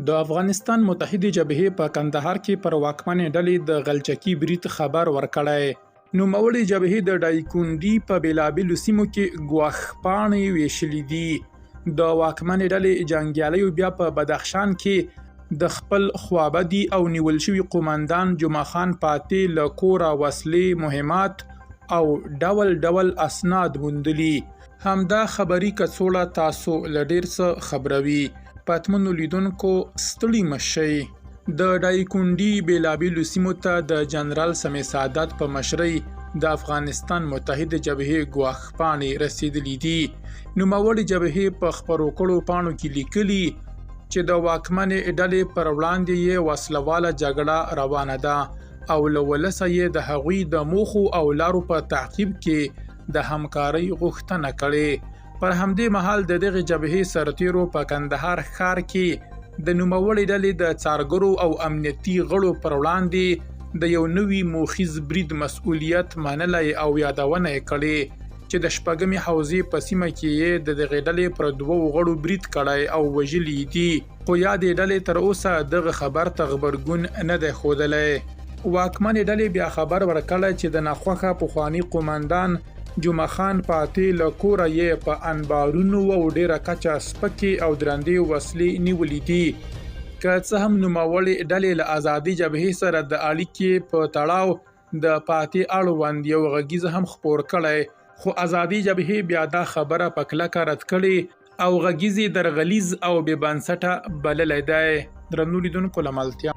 د افغانستان متحدې جبهې په کندهار کې پر واکمنې ډلې د غلچکي برید خبر ورکړی. نوموړې جبهې د دایکنډي په بېلابېلو سیمو کې ګواښ ویشلي دي. د واکمنې ډلې جنګیالیو بیا په بدخشان کې د خپل خوابدي او نیول شوي قومندان جمعه خان پاتې له کوره وسلې، مهمات او ډول ډول اسناد موندلي. همدا خبري کڅوړه تاسو له ډېر څه خبروي. پاتمنو لیدونکو ستړي مشئ. د دایکنډي بېلابېلو سیمو ته د جنرال سمیع سادات په مشرۍ د افغانستان متحدې جبهې ګواښ رسیدلي دي. نوموړې جبهې په خپرو کړو پاڼو کې لیکلي چې د واکمنې ډلې پر وړاندې یې وسلواله جګړه روانه ده او له ولسه یې د هغوی د موخو او لارو په تعقیب کې د همکارۍ غوښتنه کړې. پر همدې مهال د دغې جبهې سرتیرو په کندهار ښار کې د نوموړې ډلې د څارګرو او امنیتي غړو پر وړاندې د یو نوي موخیز برید مسؤلیت منلی او یادونه یې کړې چې د شپږمې حوزې په سیمه کې یې د دغې ډلې پر 2 غړو برید کړی او وژلي دي، خو یادې ډلې تر اوسه دغه خبر ته غبرګون نه دی ښودلی. واکمنې ډلې بیا خبر ورکړی چې د ناخوښه پخواني قومندان جمعه خان پاتې له کوره یې په انبارونو او ډیره کچه سپکې او درندې وسلې نیولې دي. که څه هم نوموړې ډلې له ازادي جبهې سره د اړیکې په تړاو د پاتې اړوند یو غږیز هم خپور کړی، خو ازادي جبهې بیا دا خبره په کلکه رد کړې او غږیز درغلیز او بې بنسټه بللی دی. درنو لیدونکو له ملتیا